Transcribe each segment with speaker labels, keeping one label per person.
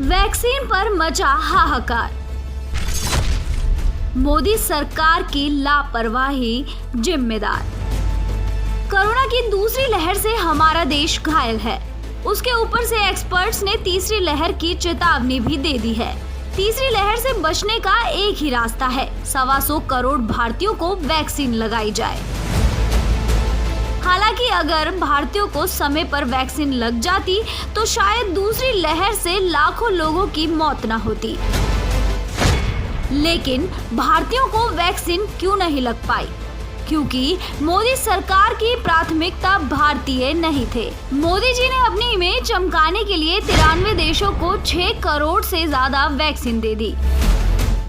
Speaker 1: Vaccine पर मचा हाहाकार। मोदी सरकार की लापरवाही जिम्मेदार। कोरोना की दूसरी लहर से हमारा देश घायल है। उसके ऊपर से एक्सपर्ट्स ने तीसरी लहर की चेतावनी भी दे दी है। तीसरी लहर से बचने का एक ही रास्ता है, 125 करोड़ भारतीयों को वैक्सीन लगाई जाए। हालांकि अगर भारतीयों को समय पर वैक्सीन लग जाती तो शायद दूसरी लहर से लाखों लोगों की मौत न होती। लेकिन भारतीयों को वैक्सीन क्यों नहीं लग पाई? क्योंकि मोदी सरकार की प्राथमिकता भारतीय नहीं थे। मोदी जी ने अपनी इमेज चमकाने के लिए 93 देशों को 6 करोड़ से ज्यादा वैक्सीन दे दी।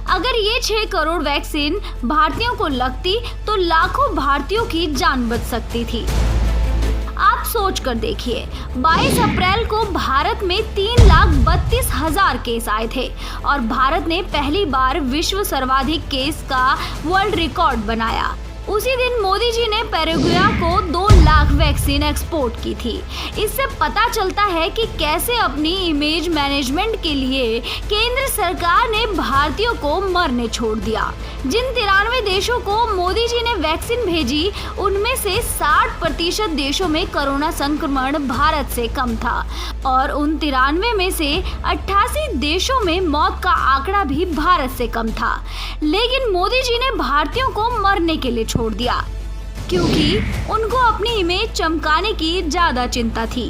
Speaker 1: अगर ये 6 करोड़ वैक्सीन भारतीयों को लगती तो लाखों भारतीयों की जान बच सकती थी। आप सोच कर देखिए, 22 अप्रैल को भारत में 3,32,000 केस आए थे और भारत ने पहली बार विश्व सर्वाधिक केस का वर्ल्ड रिकॉर्ड बनाया। उसी दिन मोदी जी ने पैराग्वे को 2 लाख वैक्सीन एक्सपोर्ट की थी। इससे पता चलता है कि कैसे अपनी इमेज मैनेजमेंट के लिए केंद्र सरकार ने भारतीयों को मरने छोड़ दिया। जिन 93 देशों को मोदी जी ने वैक्सीन भेजी, उनमें से 60% देशों में कोरोना संक्रमण भारत से कम था और उन 93 में से 88 देशों में मौत का आंकड़ा भी भारत से कम था। लेकिन मोदी जी ने भारतीयों को मरने के लिए छोड़ दिया, क्योंकि उनको अपनी इमेज चमकाने की ज्यादा चिंता थी।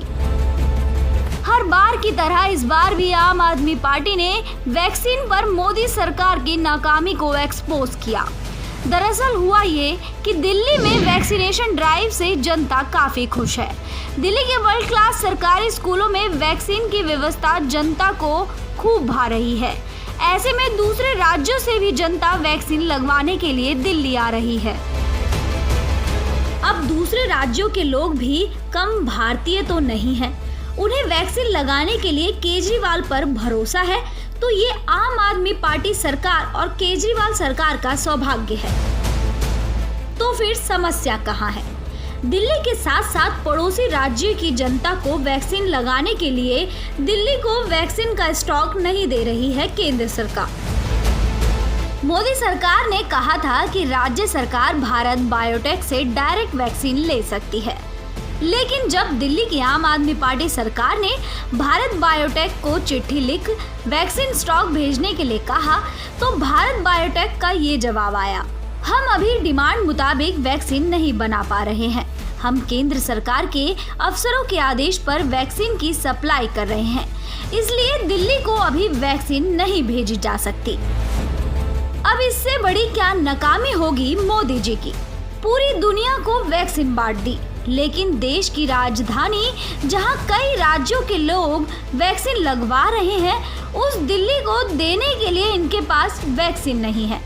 Speaker 1: हर बार की तरह इस बार भी आम आदमी पार्टी ने वैक्सीन पर मोदी सरकार की नाकामी को एक्सपोज किया। दरअसल हुआ ये कि दिल्ली में वैक्सीनेशन ड्राइव से जनता काफी खुश है। दिल्ली के वर्ल्ड क्लास सरकारी स्कूलों में वैक्सीन की व्यवस्था जनता को खूब भा रही है। ऐसे में दूसरे राज्यों से भी जनता वैक्सीन लगवाने के लिए दिल्ली आ रही है। अब दूसरे राज्यों के लोग भी कम भारतीय तो नहीं हैं। उन्हें वैक्सीन लगाने के लिए केजरीवाल पर भरोसा है, तो ये आम आदमी पार्टी सरकार और केजरीवाल सरकार का सौभाग्य है। तो फिर समस्या कहाँ है? दिल्ली के साथ साथ पड़ोसी राज्य की जनता को वैक्सीन लगाने के लिए दिल्ली को वैक्सीन का स्टॉक नहीं दे रही है केंद्र सरकार। मोदी सरकार ने कहा था कि राज्य सरकार भारत बायोटेक से डायरेक्ट वैक्सीन ले सकती है, लेकिन जब दिल्ली की आम आदमी पार्टी सरकार ने भारत बायोटेक को चिट्ठी लिख वैक्सीन स्टॉक भेजने के लिए कहा, तो भारत बायोटेक का ये जवाब आया, हम अभी डिमांड मुताबिक वैक्सीन नहीं बना पा रहे हैं। हम केंद्र सरकार के अफसरों के आदेश पर वैक्सीन की सप्लाई कर रहे हैं, इसलिए दिल्ली को अभी वैक्सीन नहीं भेजी जा सकती। अब इससे बड़ी क्या नाकामी होगी मोदी जी की? पूरी दुनिया को वैक्सीन बांट दी, लेकिन देश की राजधानी जहां कई राज्यों के लोग वैक्सीन लगवा रहे हैं, उस दिल्ली को देने के लिए इनके पास वैक्सीन नहीं है।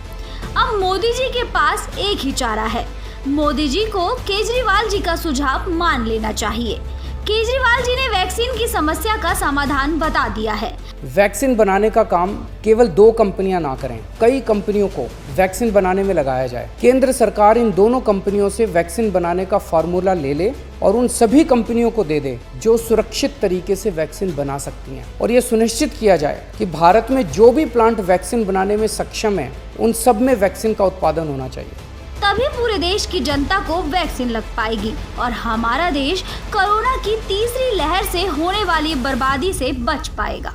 Speaker 1: अब मोदी जी के पास एक ही चारा है। मोदी जी को केजरीवाल जी का सुझाव मान लेना चाहिए। केजरीवाल जी ने वैक्सीन की समस्या का समाधान बता दिया है।
Speaker 2: वैक्सीन बनाने का काम केवल 2 कंपनियां ना करें, कई कंपनियों को वैक्सीन बनाने में लगाया जाए। केंद्र सरकार इन दोनों कंपनियों से वैक्सीन बनाने का फार्मूला ले ले और उन सभी कंपनियों को दे दे जो सुरक्षित तरीके से वैक्सीन बना सकती हैं, और ये सुनिश्चित किया जाए कि भारत में जो भी प्लांट वैक्सीन बनाने में सक्षम है, उन सब में वैक्सीन का उत्पादन होना चाहिए।
Speaker 1: तभी पूरे देश की जनता को वैक्सीन लग पाएगी और हमारा देश कोरोना की तीसरी लहर से होने वाली बर्बादी से बच पाएगा।